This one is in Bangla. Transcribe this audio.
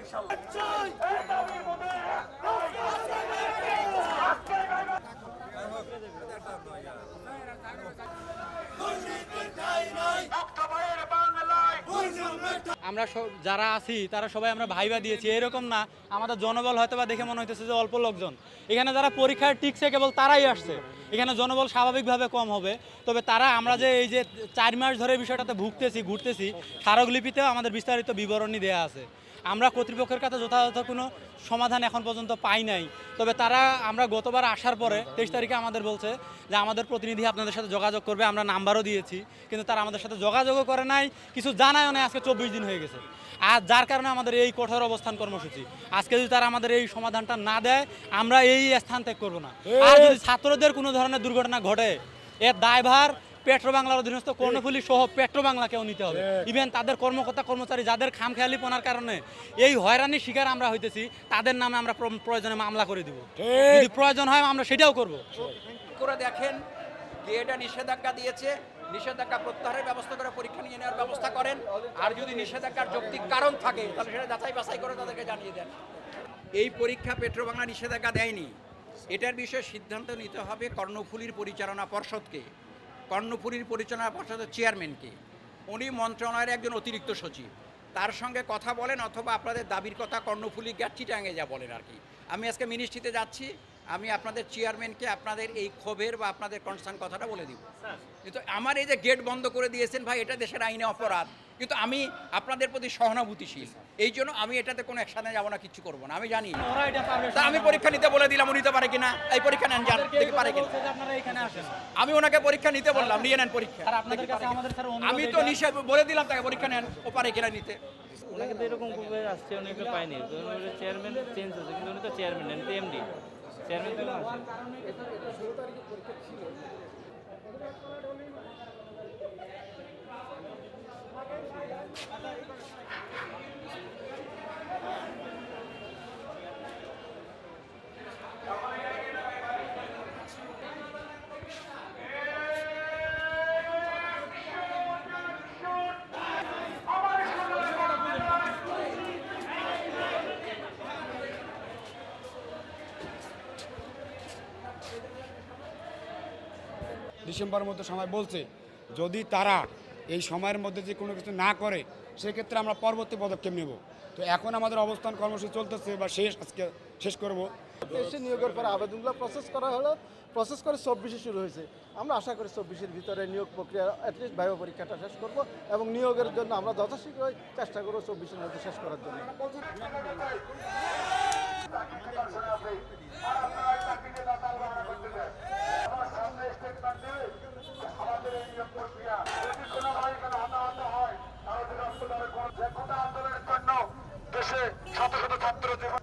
আমরা যারা আছি তারা সবাই আমরা ভাইবা দিয়েছি, এরকম না আমাদের জনবল হয়তো বা দেখে মনে হইতেছে যে অল্প লোকজন। এখানে যারা পরীক্ষায় টিকছে কেবল তারাই আসছে, এখানে জনবল স্বাভাবিকভাবে কম হবে। তবে তারা আমরা যে এই যে 4 মাস ধরে বিষয়টাতে ঘুরতেছি, স্মারকলিপিতেও আমাদের বিস্তারিত বিবরণী দেওয়া আছে। আমরা কর্তৃপক্ষের কাছে যথাযথ কোনো সমাধান এখন পর্যন্ত পাই নাই। তবে তারা আমরা গতবার আসার পরে 23 তারিখে আমাদের বলছে যে আমাদের প্রতিনিধি আপনাদের সাথে যোগাযোগ করবে, আমরা নাম্বারও দিয়েছি, কিন্তু তারা আমাদের সাথে যোগাযোগও করে নাই, কিছু জানায়ও নাই। আজকে 24 দিন হয়ে গেছে, আর যার কারণে আমাদের এই কঠোর অবস্থান কর্মসূচি। আজকে যদি তারা আমাদের এই সমাধানটা না দেয় আমরা এই স্থান ত্যাগ করবো না। আর যদি ছাত্রদের কোনো ধরনের দুর্ঘটনা ঘটে এর দায়ভার পেট্রো বাংলার অধীনস্থ কর্ণফুলী সহ পেট্রো বাংলাকেও নিতে হবে। ইভেন তাদের কর্মকর্তা কর্মচারী যাদের খামখেয়ালিপনার কারণে এই হয়রানির শিকার আমরা হইতেছি, তাদের নামে আমরা প্রয়োজনে মামলা করে দিব, যদি প্রয়োজন হয় আমরা সেটাও করব। করে দেখেন যে এটা নিষেধাজ্ঞা দিয়েছে, নিষেধাজ্ঞা প্রত্যাহারের ব্যবস্থা করে পরীক্ষা নিয়ে নেওয়ার ব্যবস্থা করেন। আর যদি নিষেধাজ্ঞার যৌক্তিক কারণ থাকে তাহলে সেটা যাচাই বাছাই করে তাদেরকে জানিয়ে দেন। এই পরীক্ষা পেট্রো বাংলা নিষেধাজ্ঞা দেয়নি, এটার বিষয়ে সিদ্ধান্ত নিতে হবে কর্ণফুলীর পরিচালনা পর্ষদকে, কর্ণফুলীর পরিচালনা পর্ষদের চেয়ারম্যানকে। উনি মন্ত্রণালয়ের একজন অতিরিক্ত সচিব, তার সঙ্গে কথা বলেন, অথবা আপনাদের দাবির কথা কর্ণফুলী গ্যাট চিটাঙ্গে যা বলেন আর কি। আমি আজকে মিনিস্ট্রিতে যাচ্ছি, আমি আপনাদের চেয়ারম্যানকে আপনাদের এই ক্ষোভের বা আপনাদের কনসার্ন কথাটা বলে দিব। কিন্তু আমার এই যে গেট বন্ধ করে দিয়েছেন ভাই, এটা দেশের আইনে অপরাধ, কিন্তু আমি আপনাদের প্রতি সহানুভূতিশীল, এই জন্য আমি এটাতে কোনো একসাথে যাবো না, কিছু করবো না। আমি জানি তা আমি পরীক্ষা নিতে বলে দিলাম, নিতে পারে কিনা, এই পরীক্ষা নেন, জান দেখতে পারে কিনা। আমি ওনাকে পরীক্ষা নিতে বললাম, নিয়ে নেন পরীক্ষা। আমি তো নিষেধ বলে দিলাম তাকে, পরীক্ষা নেন, ও পারে কিনা নিতে। ওনাকে তো এরকম খুবই আসছে, উনি একটু পাইনি, চেয়ারম্যান চেঞ্জ হচ্ছে, কিন্তু উনি তো চেয়ারম্যান নেন, এমডি চেয়ারম্যান তো আসে। ডিসেম্বরের মধ্যে সময় বলছে, যদি তারা এই সময়ের মধ্যে যে কোনো কিছু না করে সেক্ষেত্রে আমরা পরবর্তী পদক্ষেপ নেব। তো এখন আমাদের অবস্থান কর্মসূচি চলতেছে বা আজকে শেষ করব। এসে নিয়োগের পরে আবেদনগুলো প্রসেস করা হলো, প্রসেস করে 24-এ শুরু হয়েছে। আমরা আশা করি 24-এর ভিতরে নিয়োগ প্রক্রিয়া অ্যাটলিস্ট ভাইবা পরীক্ষাটা শেষ করব, এবং নিয়োগের জন্য আমরা যথাশীঘ্রই চেষ্টা করব 24-এর মধ্যে শেষ করার জন্য। দেশে শত শত ছাত্র জীবন